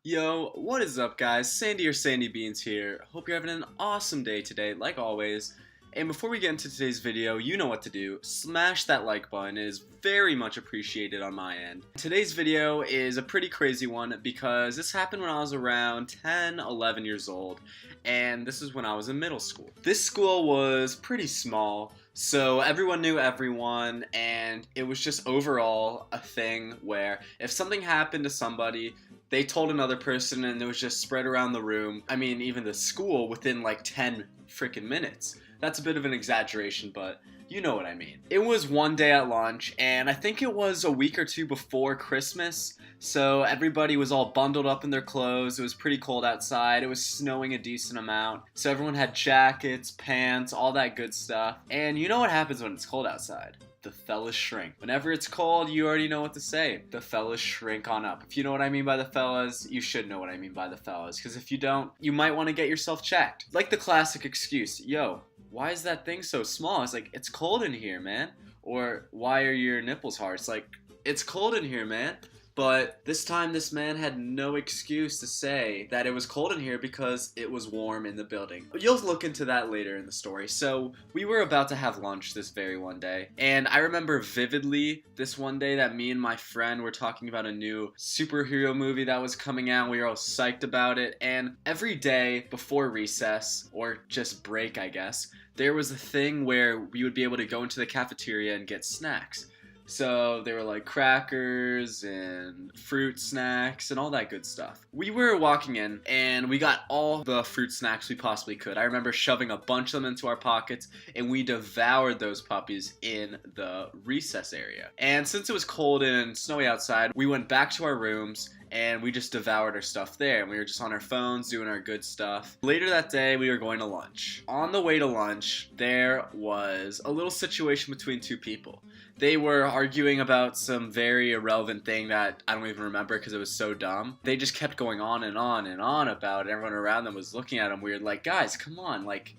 Yo, what is up guys? Sandy or Sandy Beans here. Hope you're having an awesome day today, like always. And before we get into today's video, you know what to do. Smash that like button. It is very much appreciated on my end. Today's video is a pretty crazy one because this happened when I was around 10, 11 years old. And this is when I was in middle school. This school was pretty small, so everyone knew everyone, and it was just overall a thing where if something happened to somebody, they told another person and it was just spread around the room. I mean, even the school within like 10 freaking minutes. That's a bit of an exaggeration, but you know what I mean. It was one day at lunch, and I think it was a week or two before Christmas, so everybody was all bundled up in their clothes. It was pretty cold outside. It was snowing a decent amount, so everyone had jackets, pants, all that good stuff. And you know what happens when it's cold outside? The fellas shrink. Whenever it's cold, you already know what to say. The fellas shrink on up. If you know what I mean by the fellas, you should know what I mean by the fellas, because if you don't, you might want to get yourself checked. Like the classic excuse, yo, why is that thing so small? It's like, it's cold in here, man. Or, why are your nipples hard? It's like, it's cold in here, man. But this time, this man had no excuse to say that it was cold in here because it was warm in the building. You'll look into that later in the story. So we were about to have lunch this very one day, and I remember vividly this one day that me and my friend were talking about a new superhero movie that was coming out. We were all psyched about it, and every day before recess, or just break I guess, there was a thing where we would be able to go into the cafeteria and get snacks. So they were like crackers and fruit snacks and all that good stuff. We were walking in and we got all the fruit snacks we possibly could. I remember shoving a bunch of them into our pockets, and we devoured those puppies in the recess area. And since it was cold and snowy outside, we went back to our rooms and we just devoured our stuff there, and we were just on our phones doing our good stuff. Later that day, we were going to lunch. On the way to lunch, there was a little situation between two people. They were arguing about some very irrelevant thing that I don't even remember because it was so dumb. They just kept going on and on and on about it. Everyone around them was looking at them weird, like, guys, come on, like,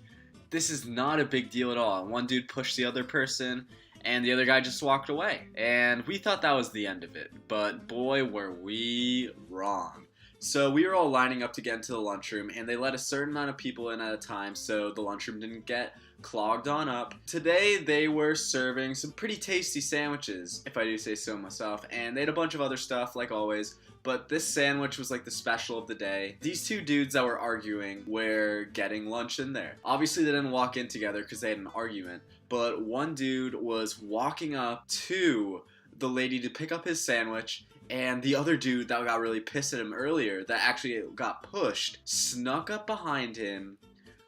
this is not a big deal at all. One dude pushed the other person, and the other guy just walked away. And we thought that was the end of it, but boy were we wrong. So we were all lining up to get into the lunchroom, and they let a certain amount of people in at a time so the lunchroom didn't get clogged on up. Today they were serving some pretty tasty sandwiches, if I do say so myself, and they had a bunch of other stuff like always, but this sandwich was like the special of the day. These two dudes that were arguing were getting lunch in there. Obviously they didn't walk in together because they had an argument, but one dude was walking up to the lady to pick up his sandwich, and the other dude that got really pissed at him earlier, that actually got pushed, snuck up behind him,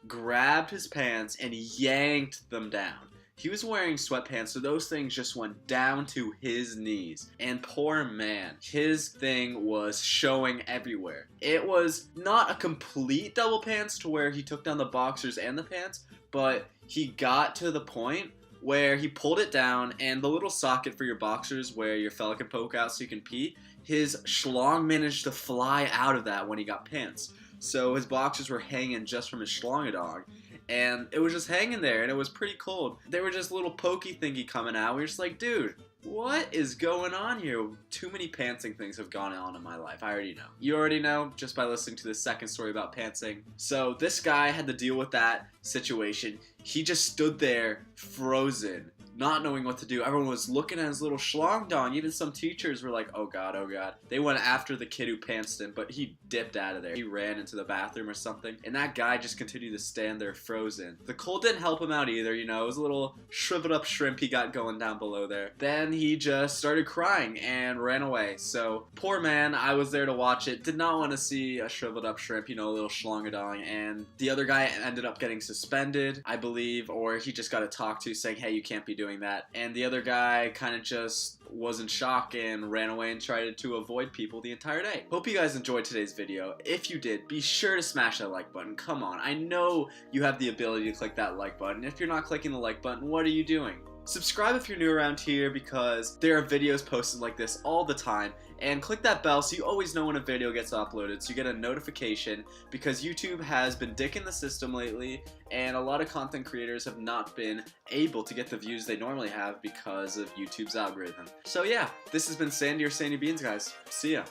grabbed his pants, and yanked them down. He was wearing sweatpants, so those things just went down to his knees. And poor man, his thing was showing everywhere. It was not a complete double pants to where he took down the boxers and the pants, but he got to the point where he pulled it down, and the little socket for your boxers where your fella can poke out so you can pee, his schlong managed to fly out of that when he got pants. So his boxers were hanging just from his schlongadong, and it was just hanging there, and it was pretty cold. They were just little pokey thingy coming out. We were just like, dude, what is going on here? Too many pantsing things have gone on in my life. I already know. You already know just by listening to the second story about pantsing. So this guy had to deal with that situation. He just stood there frozen, not knowing what to do. Everyone was looking at his little schlong dong. Even some teachers were like, oh god, oh god. They went after the kid who pantsed him, but he dipped out of there. He ran into the bathroom or something, and that guy just continued to stand there frozen. The cold didn't help him out either, you know. It was a little shriveled up shrimp he got going down below there. Then he just started crying and ran away. So poor man, I was there to watch it. Did not want to see a shriveled up shrimp, you know, a little schlongadong. And the other guy ended up getting suspended, I believe, or he just got a talk to saying, hey, you can't be doing that. And the other guy kind of just was in shock and ran away and tried to avoid people the entire day. Hope you guys enjoyed today's video. If you did, be sure to smash that like button. Come on, I know you have the ability to click that like button. If you're not clicking the like button, what are you doing? Subscribe if you're new around here because there are videos posted like this all the time, and click that bell so you always know when a video gets uploaded so you get a notification, because YouTube has been dicking the system lately and a lot of content creators have not been able to get the views they normally have because of YouTube's algorithm. So yeah, this has been Sandy or Sandy Beans, guys. See ya.